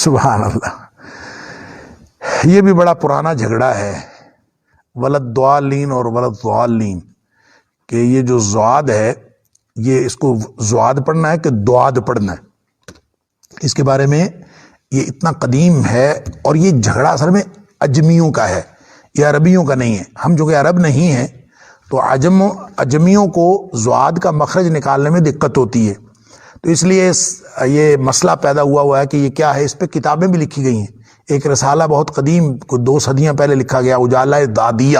سبحان اللہ. یہ بھی بڑا پرانا جھگڑا ہے ولدضالین اور ولدضالین، کہ یہ جو زواد ہے یہ اس کو زواد پڑھنا ہے کہ دواد پڑھنا ہے. اس کے بارے میں یہ اتنا قدیم ہے، اور یہ جھگڑا اصل میں اجمیوں کا ہے، یہ عربیوں کا نہیں ہے. ہم جو کہ عرب نہیں ہیں تو اجمیوں کو زواد کا مخرج نکالنے میں دقت ہوتی ہے، تو اس لیے یہ مسئلہ پیدا ہوا ہے کہ یہ کیا ہے. اس پہ کتابیں بھی لکھی گئی ہیں. ایک رسالہ بہت قدیم، 2 صدیاں پہلے لکھا گیا، اجالہ دادیہ،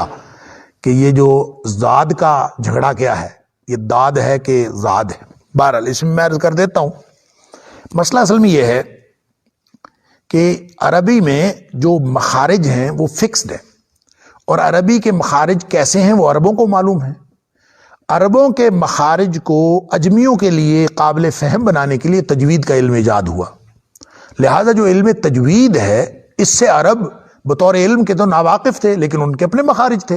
کہ یہ جو زاد کا جھگڑا کیا ہے، یہ داد ہے کہ زاد ہے. بہرحال اس میں عرض کر دیتا ہوں، مسئلہ اصل میں یہ ہے کہ عربی میں جو مخارج ہیں وہ فکسڈ ہیں، اور عربی کے مخارج کیسے ہیں وہ عربوں کو معلوم ہے. عربوں کے مخارج کو اجمیوں کے لیے قابل فہم بنانے کے لیے تجوید کا علم ایجاد ہوا. لہذا جو علم تجوید ہے اس سے عرب بطور علم کے تو ناواقف تھے، لیکن ان کے اپنے مخارج تھے،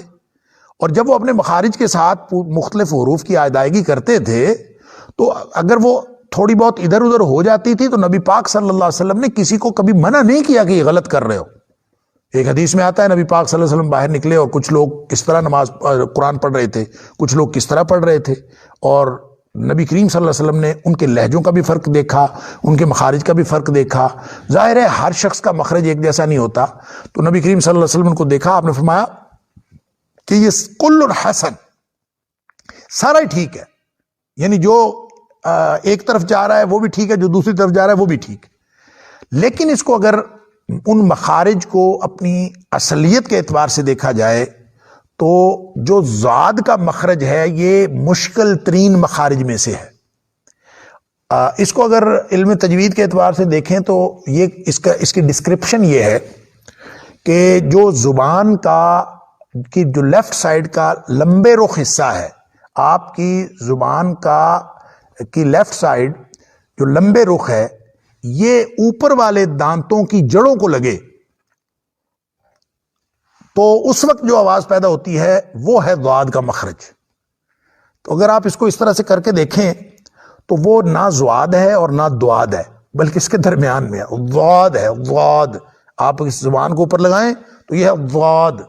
اور جب وہ اپنے مخارج کے ساتھ مختلف حروف کی ادائیگی کرتے تھے تو اگر وہ تھوڑی بہت ادھر ادھر ہو جاتی تھی تو نبی پاک صلی اللہ علیہ وسلم نے کسی کو کبھی منع نہیں کیا کہ یہ غلط کر رہے ہو. ایک حدیث میں آتا ہے نبی پاک صلی اللہ علیہ وسلم باہر نکلے اور کچھ لوگ کس طرح قرآن پڑھ رہے تھے، کچھ لوگ کس طرح پڑھ رہے تھے، اور نبی کریم صلی اللہ علیہ وسلم نے ان کے لہجوں کا بھی فرق دیکھا، ان کے مخارج کا بھی فرق دیکھا. ظاہر ہے ہر شخص کا مخرج ایک جیسا نہیں ہوتا، تو نبی کریم صلی اللہ علیہ وسلم کو دیکھا، آپ نے فرمایا کہ یہ کل حسن، سارا ہی ٹھیک ہے، یعنی جو ایک طرف جا رہا ہے وہ بھی ٹھیک ہے، جو دوسری طرف جا رہا ہے وہ بھی ٹھیک ہے. لیکن اس کو اگر ان مخارج کو اپنی اصلیت کے اعتبار سے دیکھا جائے تو جو زاد کا مخرج ہے یہ مشکل ترین مخارج میں سے ہے. اس کو اگر علم تجوید کے اعتبار سے دیکھیں تو یہ اس کی ڈسکرپشن یہ ہے کہ جو زبان کی جو لیفٹ سائڈ کا لمبے رخ حصہ ہے، آپ کی زبان کی لیفٹ سائڈ جو لمبے رخ ہے، یہ اوپر والے دانتوں کی جڑوں کو لگے تو اس وقت جو آواز پیدا ہوتی ہے وہ ہے ضاد کا مخرج. تو اگر آپ اس کو اس طرح سے کر کے دیکھیں تو وہ نہ ضاد ہے اور نہ دواد ہے، بلکہ اس کے درمیان میں ہے، ضاد ہے. ضاد آپ اس زبان کو اوپر لگائیں تو یہ ہے ضاد.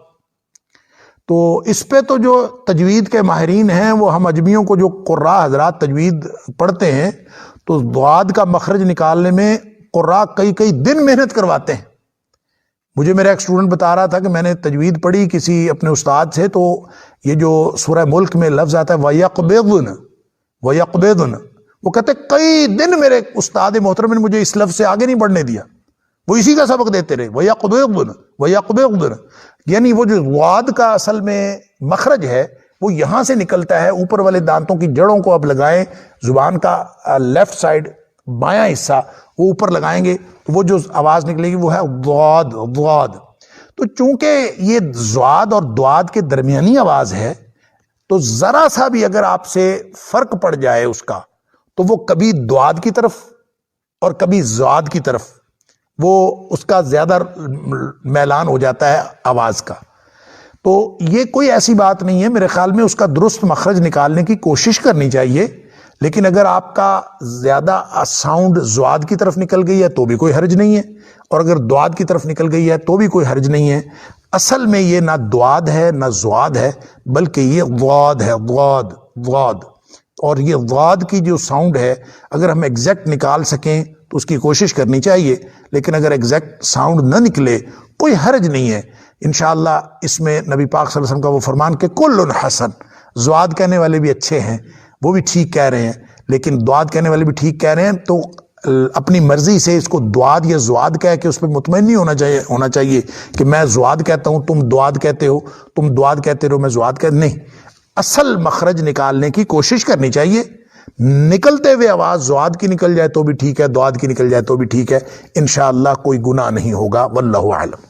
تو اس پہ تو جو تجوید کے ماہرین ہیں وہ ہم اجمیوں کو جو قراء حضرات تجوید پڑھتے ہیں تو ضاد کا مخرج نکالنے میں قراء کئی دن محنت کرواتے ہیں. مجھے میرا ایک اسٹوڈنٹ بتا رہا تھا کہ میں نے تجوید پڑھی کسی اپنے استاد سے، تو یہ جو سورہ ملک میں لفظ آتا ہے وَيَقْبِضْنَ، وہ کہتے کئی دن میرے استاد محترم نے مجھے اس لفظ سے آگے نہیں بڑھنے دیا، وہ اسی کا سبق دیتے رہے، وَيَقْبِضْنَ، یعنی وہ جو ضاد کا اصل میں مخرج ہے وہ یہاں سے نکلتا ہے، اوپر والے دانتوں کی جڑوں کو اب لگائیں، زبان کا لیفٹ سائڈ بایاں حصہ وہ اوپر لگائیں گے تو وہ جو آواز نکلے گی وہ ہے ضاد. ضاد تو چونکہ یہ ضاد اور دواد کے درمیانی آواز ہے تو ذرا سا بھی اگر آپ سے فرق پڑ جائے اس کا تو وہ کبھی دواد کی طرف اور کبھی ضاد کی طرف وہ اس کا زیادہ میلان ہو جاتا ہے آواز کا. تو یہ کوئی ایسی بات نہیں ہے، میرے خیال میں اس کا درست مخرج نکالنے کی کوشش کرنی چاہیے، لیکن اگر آپ کا زیادہ ساؤنڈ ضاد کی طرف نکل گئی ہے تو بھی کوئی حرج نہیں ہے، اور اگر دواد کی طرف نکل گئی ہے تو بھی کوئی حرج نہیں ہے. اصل میں یہ نہ دواد ہے نہ ضاد ہے، بلکہ یہ ضاد ہے. ضاد اور یہ ضاد کی جو ساؤنڈ ہے اگر ہم ایگزیکٹ نکال سکیں تو اس کی کوشش کرنی چاہیے، لیکن اگر ایگزیکٹ ساؤنڈ نہ نکلے کوئی حرج نہیں ہے. انشاءاللہ اس میں نبی پاک صلی اللہ علیہ وسلم کا وہ فرمان کہ کل حسن، ضاد کہنے والے بھی اچھے ہیں، وہ بھی ٹھیک کہہ رہے ہیں، لیکن دواد کہنے والے بھی ٹھیک کہہ رہے ہیں، تو اپنی مرضی سے اس کو دواد یا ضاد کہہ کے اس پہ مطمئن نہیں ہونا چاہیے کہ میں ضاد کہتا ہوں تم دواد کہتے ہو، تم دواد کہتے رہو میں ضاد کہتا نہیں. اصل مخرج نکالنے کی کوشش کرنی چاہیے. نکلتے ہوئے آواز ضاد کی نکل جائے تو بھی ٹھیک ہے، دواد کی نکل جائے تو بھی ٹھیک ہے، انشاءاللہ کوئی گناہ نہیں ہوگا. واللہ اعلم.